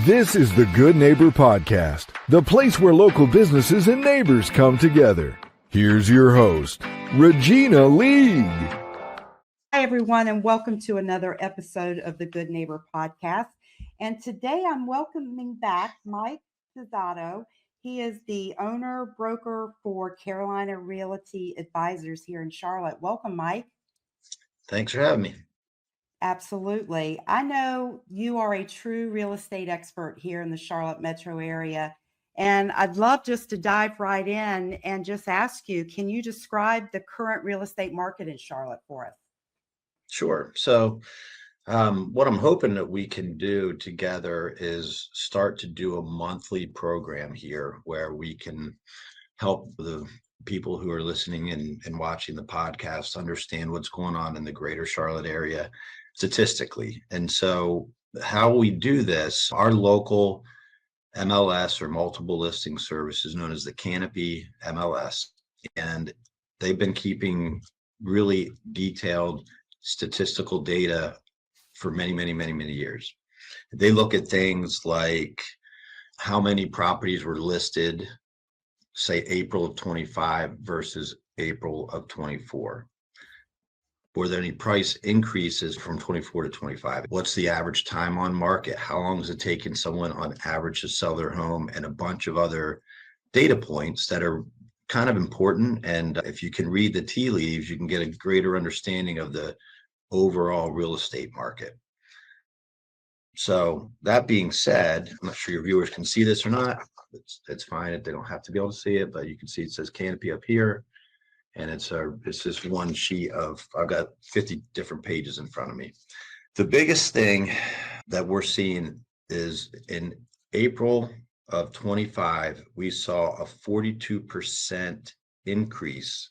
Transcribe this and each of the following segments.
This is the Good Neighbor Podcast, the place where local businesses and neighbors come together. Here's your host, Regina League. Hi, everyone, and welcome to another episode of the Good Neighbor Podcast. And today I'm welcoming back Mike Pizzotto. He is the owner broker for Carolina Realty Advisors here in Charlotte. Welcome, Mike. Thanks for having me. Absolutely. I know you are a true real estate expert here in the Charlotte metro area. And I'd love just to dive right in and just ask you, can you describe the current real estate market in Charlotte for us? Sure. So what I'm hoping that we can do together is start to do a monthly program here where we can help the people who are listening and watching the podcast understand what's going on in the greater Charlotte area statistically. And so how we do this, our local MLS or multiple listing service is known as the Canopy MLS, and they've been keeping really detailed statistical data for many years. They look at things like how many properties were listed, say April of 25 versus April of 24. Were there any price increases from 24 to 25? What's the average time on market? How long has it taken someone on average to sell their home? And a bunch of other data points that are kind of important. And if you can read the tea leaves, you can get a greater understanding of the overall real estate market. So that being said, I'm not sure your viewers can see this or not. It's fine if they don't have to be able to see it, but you can see it says Canopy up here. And it's this one sheet of, I've got 50 different pages in front of me. The biggest thing that we're seeing is in April of 25, we saw a 42% increase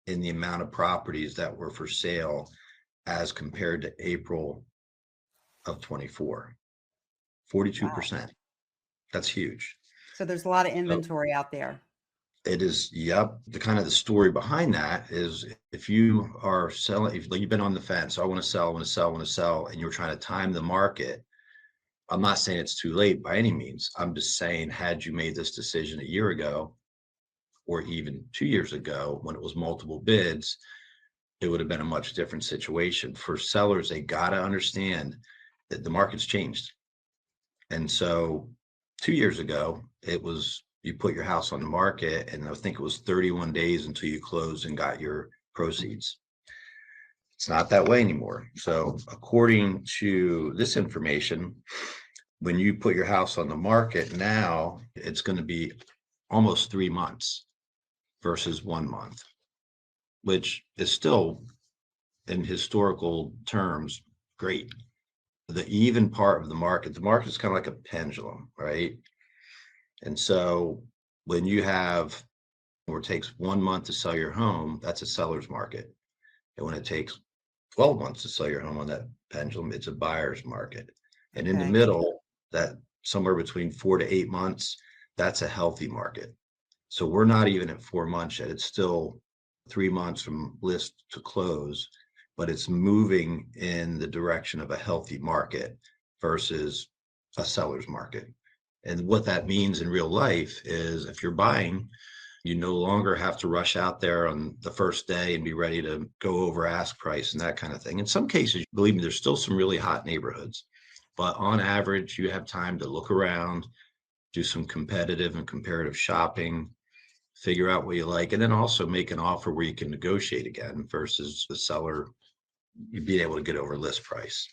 in the amount of properties that were for sale as compared to April of 24. 42%. Wow. That's huge. So there's a lot of inventory out there. It is, yep. The kind of the story behind that is if you are selling, if you've been on the fence, I want to sell, and you're trying to time the market. I'm not saying it's too late by any means. I'm just saying, had you made this decision a year ago or even 2 years ago when it was multiple bids, it would have been a much different situation. For sellers, they got to understand that the market's changed. And so 2 years ago, it was, you put your house on the market and I think it was 31 days until you closed and got your proceeds. It's not that way anymore. So according to this information, when you put your house on the market now, it's going to be almost 3 months versus 1 month, which is still in historical terms great. The even part of the market is kind of like a pendulum, right? And so when you have, where it takes 1 month to sell your home, that's a seller's market. And when it takes 12 months to sell your home on that pendulum, it's a buyer's market. And in the middle, that somewhere between 4 to 8 months, that's a healthy market. So we're not even at 4 months yet. It's still 3 months from list to close, but it's moving in the direction of a healthy market versus a seller's market. And what that means in real life is if you're buying, you no longer have to rush out there on the first day and be ready to go over ask price and that kind of thing. In some cases, believe me, there's still some really hot neighborhoods, but on average, you have time to look around, do some competitive and comparative shopping, figure out what you like, and then also make an offer where you can negotiate again versus the seller being able to get over list price.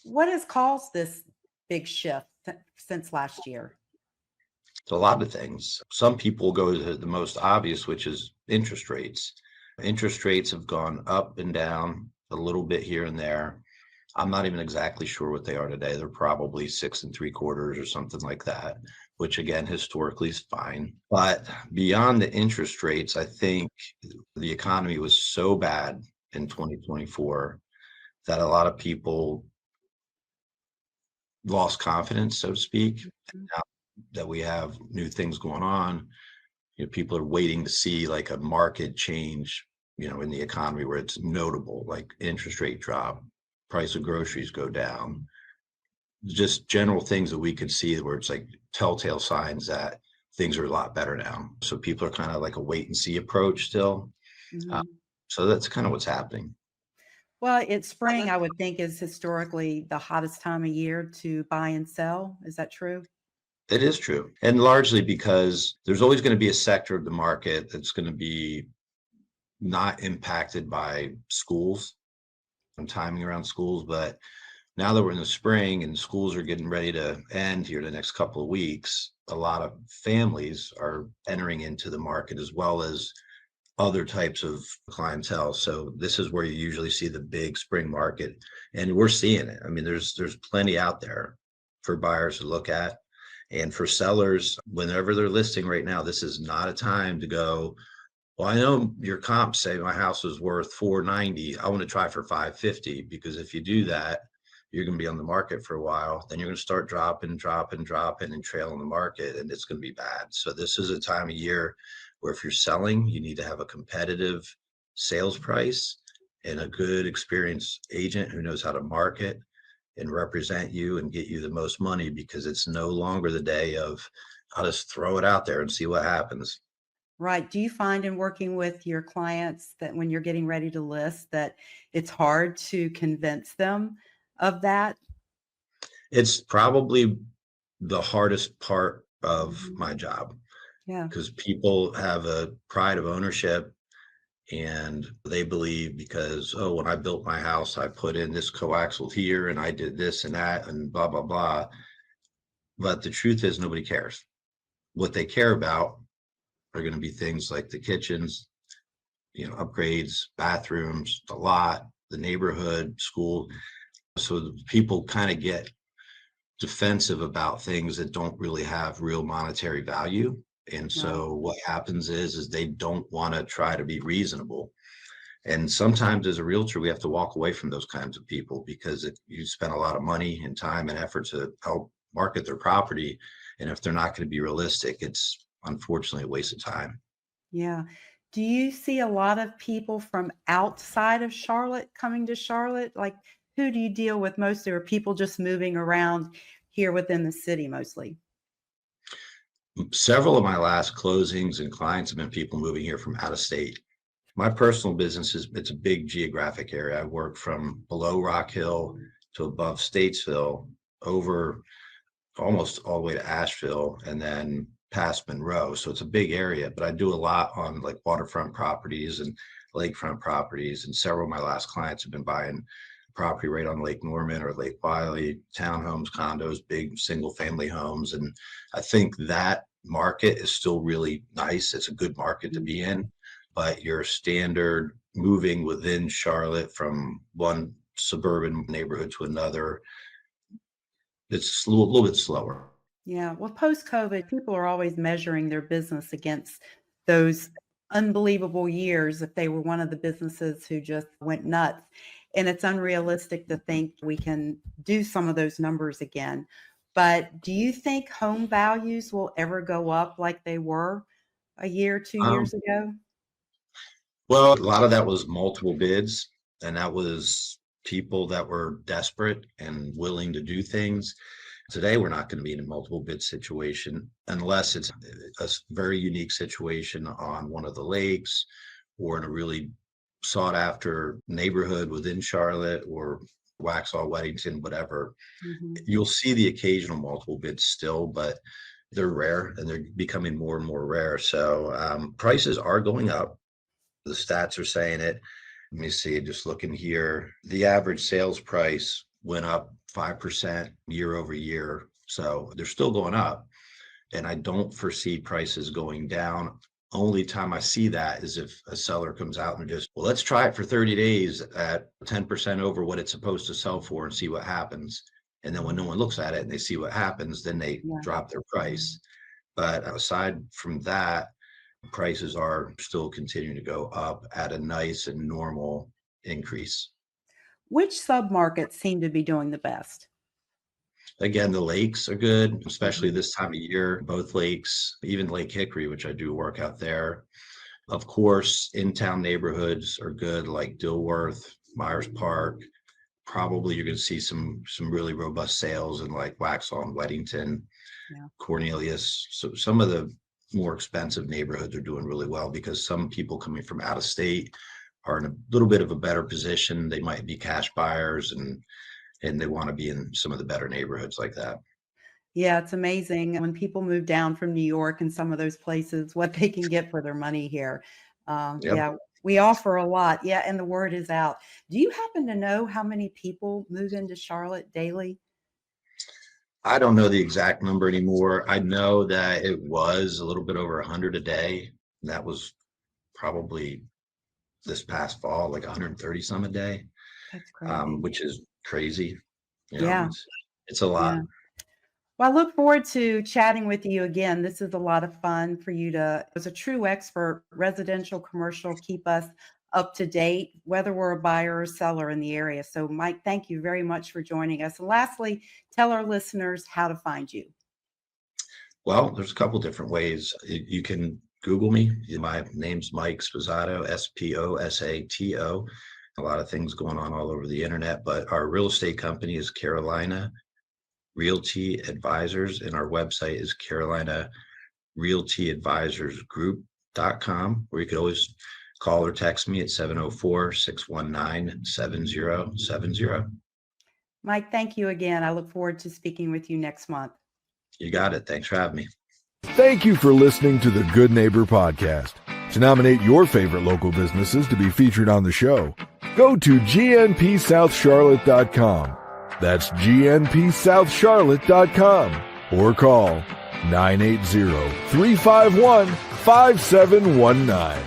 What has caused this big shift since last year? It's a lot of things. Some people go to the most obvious, which is interest rates. Interest rates have gone up and down a little bit here and there. I'm not even exactly sure what they are today. They're probably 6 3/4 or something like that, which again, historically is fine. But beyond the interest rates, I think the economy was so bad in 2024 that a lot of people lost confidence, so to speak. And now that we have new things going on, people are waiting to see like a market change, in the economy where it's notable, like interest rate drop, price of groceries go down, just general things that we could see where it's like telltale signs that things are a lot better now. So people are kind of like a wait and see approach still. Uh, Mhm. so that's kind of what's happening. Well, it's spring, I would think, is historically the hottest time of year to buy and sell. Is that true? It is true. And largely because there's always going to be a sector of the market that's going to be not impacted by schools and timing around schools. But now that we're in the spring and schools are getting ready to end here the next couple of weeks, a lot of families are entering into the market as well as other types of clientele. So this is where you usually see the big spring market, and we're seeing it. I mean, there's plenty out there for buyers to look at. And for sellers, whenever they're listing right now, this is not a time to go, well, I know your comps say my house is worth 490. I want to try for 550, because if you do that, you're going to be on the market for a while. Then you're going to start dropping and trailing the market, and it's going to be bad. So this is a time of year where if you're selling, you need to have a competitive sales price and a good experienced agent who knows how to market and represent you and get you the most money, because it's no longer the day of I'll just throw it out there and see what happens. Right. Do you find in working with your clients that when you're getting ready to list that it's hard to convince them of that? It's probably the hardest part of Mhm. my job, Yeah. because people have a pride of ownership and they believe because, oh, when I built my house, I put in this coaxial here and I did this and that and blah, blah, blah. But the truth is, nobody cares. What they care about are going to be things like the kitchens, upgrades, bathrooms, the lot, the neighborhood, school. So people kind of get defensive about things that don't really have real monetary value. And Right. so what happens is they don't want to try to be reasonable. And sometimes as a realtor, we have to walk away from those kinds of people, because you spend a lot of money and time and effort to help market their property. And if they're not going to be realistic, it's unfortunately a waste of time. Yeah. Do you see a lot of people from outside of Charlotte coming to Charlotte? Like, who do you deal with mostly, or people just moving around here within the city mostly? Several of my last closings and clients have been people moving here from out of state. My personal business it's a big geographic area. I work from below Rock Hill to above Statesville, over almost all the way to Asheville, and then past Monroe. So it's a big area, but I do a lot on like waterfront properties and lakefront properties. And several of my last clients have been buying property right on Lake Norman or Lake Wiley, townhomes, condos, big single family homes. And I think that market is still really nice. It's a good market to be in, but your standard moving within Charlotte from one suburban neighborhood to another, it's a little bit slower. Yeah. Well, post COVID, people are always measuring their business against those unbelievable years if they were one of the businesses who just went nuts. And it's unrealistic to think we can do some of those numbers again. But do you think home values will ever go up like they were a year, 2 years Um, ago? well, a lot of that was multiple bids, and that was people that were desperate and willing to do things. Today, we're not going to be in a multiple bid situation unless it's very unique situation on one of the lakes or in a really sought after neighborhood within Charlotte or Waxhaw, Weddington, whatever. Mhm. You'll see the occasional multiple bids still, but they're rare and they're becoming more and more rare. So prices are going up. The stats are saying it. Let me see, just looking here. The average sales price went up 5% year over year. So they're still going up. And I don't foresee prices going down. Only time I see that is if a seller comes out and just, well, let's try it for 30 days at 10% over what it's supposed to sell for and see what happens. And then when no one looks at it and they see what happens, then they Yeah. drop their price. But aside from that, prices are still continuing to go up at a nice and normal increase. Which submarkets seem to be doing the best? Again, the lakes are good, especially Mhm. this time of year. Both lakes, even Lake Hickory, which I do work out there. Of course, in town neighborhoods are good, like Dilworth, Myers Park, probably you're going to see some really robust sales in like Waxhaw and Weddington, Cornelius. So some of the more expensive neighborhoods are doing really well because some people coming from out of state are in a little bit of a better position. They might be cash buyers and they want to be in some of the better neighborhoods like that. Yeah, it's amazing when people move down from New York and some of those places, what they can get for their money here. Yeah, we offer a lot. Yeah, and the word is out. Do you happen to know how many people move into Charlotte daily? I don't know the exact number anymore. I know that it was a little bit over 100 a day. And that was probably this past fall, like 130 some a day. That's crazy. Which is crazy. You know, Yeah. it's a lot. Yeah. Well, I look forward to chatting with you again. This is a lot of fun for you to, as a true expert, residential, commercial, keep us up to date, whether we're a buyer or seller in the area. So, Mike, thank you very much for joining us. And lastly, tell our listeners how to find you. Well, there's a couple different ways. You can Google me. My name's Mike Sposato, Sposato. A lot of things going on all over the internet, but our real estate company is Carolina Realty Advisors, and our website is carolinarealtyadvisorsgroup.com, where you could always call or text me at 704-619-7070. Mike, thank you again. I look forward to speaking with you next month. You got it. Thanks for having me. Thank you for listening to the Good Neighbor Podcast. To nominate your favorite local businesses to be featured on the show, go to gnpsouthcharlotte.com. That's gnpsouthcharlotte.com or call 980-351-5719.